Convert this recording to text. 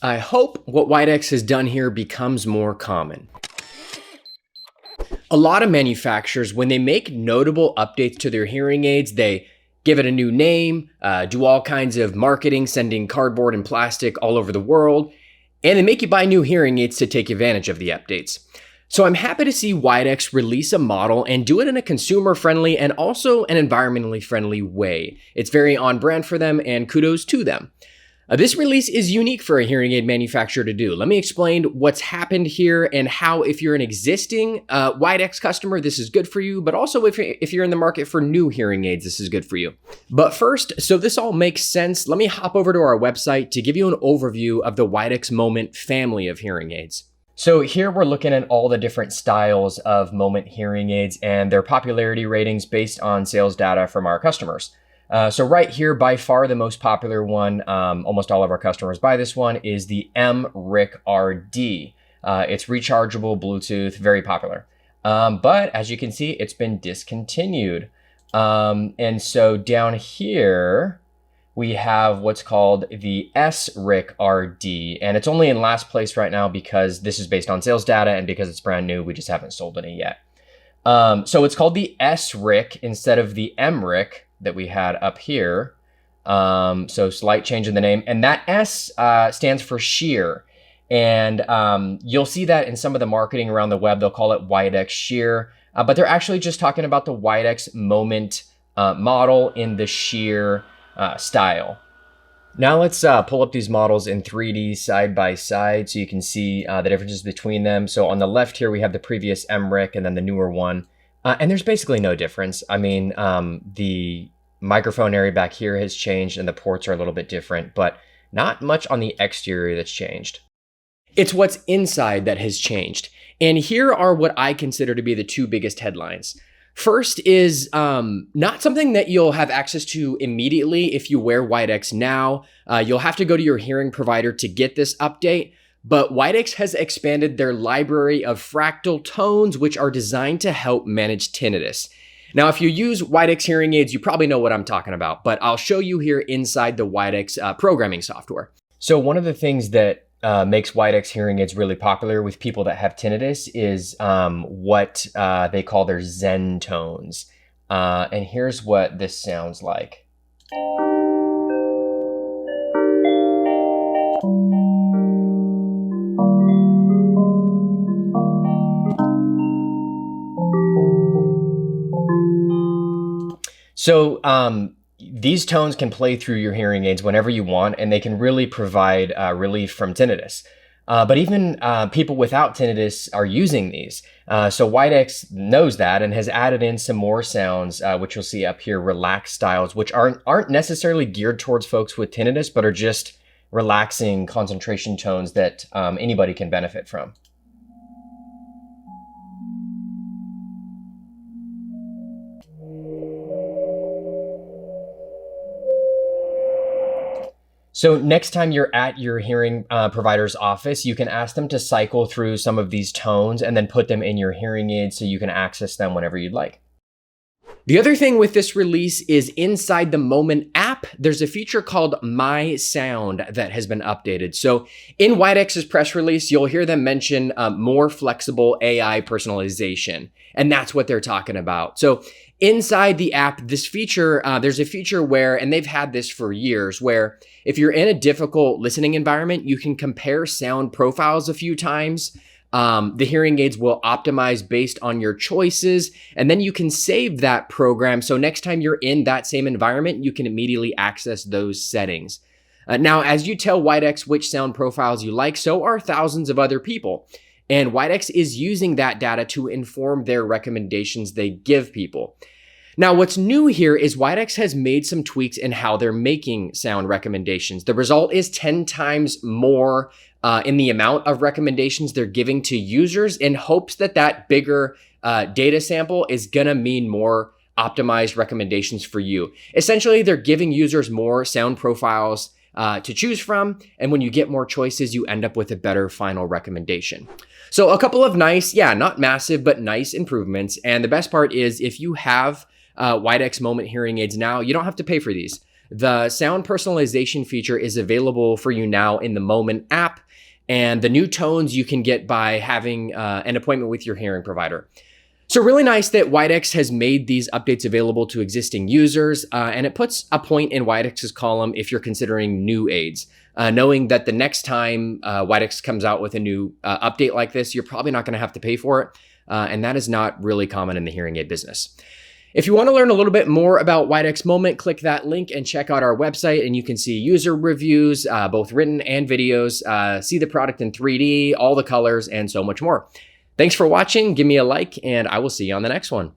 I hope what Widex has done here becomes more common. A lot of manufacturers, when they make notable updates to their hearing aids, they give it a new name, do all kinds of marketing, sending cardboard and plastic all over the world, and they make you buy new hearing aids to take advantage of the updates. So I'm happy to see Widex release a model and do it in a consumer-friendly and also an environmentally friendly way. It's very on brand for them, and kudos to them. This release is unique for a hearing aid manufacturer to do. Let me explain what's happened here and how, if you're an existing Widex customer, this is good for you, but also if you're in the market for new hearing aids, this is good for you. But first, so this all makes sense, let me hop over to our website to give you an overview of the Widex Moment family of hearing aids. So here we're looking at all the different styles of Moment hearing aids and their popularity ratings based on sales data from our customers. So right here, by far the most popular one, almost all of our customers buy this one, is the sRIC RD. It's rechargeable Bluetooth, very popular. But as you can see, it's been discontinued. And so down here, we have what's called the sRIC RD, and it's only in last place right now because this is based on sales data and because it's brand new, we just haven't sold any yet. So it's called the sRIC instead of the mRIC that we had up here. So slight change in the name, and that S stands for sheer. And you'll see that in some of the marketing around the web, they'll call it Widex sheer, but they're actually just talking about the Widex Moment model in the sheer style. Now let's pull up these models in 3D side by side so you can see the differences between them. So on the left here, we have the previous mRIC and then the newer one. And there's basically no difference. I mean, the microphone area back here has changed and the ports are a little bit different, but not much on the exterior that's changed. It's what's inside that has changed. And here are what I consider to be the two biggest headlines. First is not something that you'll have access to immediately if you wear Widex now. You'll have to go to your hearing provider to get this update, but Widex has expanded their library of fractal tones, which are designed to help manage tinnitus. Now, if you use Widex hearing aids, you probably know what I'm talking about, but I'll show you here inside the Widex programming software. So one of the things that makes Widex hearing aids really popular with people that have tinnitus is what they call their Zen Tones. And here's what this sounds like. So these tones can play through your hearing aids whenever you want, and they can really provide relief from tinnitus. But even people without tinnitus are using these. So Widex knows that and has added in some more sounds, which you'll see up here, relaxed styles, which aren't necessarily geared towards folks with tinnitus, but are just relaxing concentration tones that anybody can benefit from. So next time you're at your hearing provider's office, you can ask them to cycle through some of these tones and then put them in your hearing aid so you can access them whenever you'd like. The other thing with this release is inside the Moment app, there's a feature called My Sound that has been updated. So in Widex's press release, you'll hear them mention more flexible AI personalization, and that's what they're talking about. So inside the app, this feature, there's a feature where, and they've had this for years, where if you're in a difficult listening environment, you can compare sound profiles a few times. The hearing aids will optimize based on your choices, and then you can save that program. So next time you're in that same environment, you can immediately access those settings. Now, as you tell Widex which sound profiles you like, so are thousands of other people. And Widex is using that data to inform their recommendations they give people. Now, what's new here is Widex has made some tweaks in how they're making sound recommendations. The result is 10 times more in the amount of recommendations they're giving to users in hopes that that bigger data sample is gonna mean more optimized recommendations for you. Essentially, they're giving users more sound profiles to choose from, and when you get more choices, you end up with a better final recommendation. So a couple of nice, not massive, but nice improvements. And the best part is if you have Widex Moment hearing aids now, you don't have to pay for these. The sound personalization feature is available for you now in the Moment app, and the new tones you can get by having an appointment with your hearing provider. So really nice that Widex has made these updates available to existing users, and it puts a point in Widex's column if you're considering new aids, knowing that the next time Widex comes out with a new update like this, you're probably not going to have to pay for it, and that is not really common in the hearing aid business. If you want to learn a little bit more about Widex Moment, click that link and check out our website, and you can see user reviews, both written and videos, see the product in 3D, all the colors, and so much more. Thanks for watching. Give me a like, and I will see you on the next one.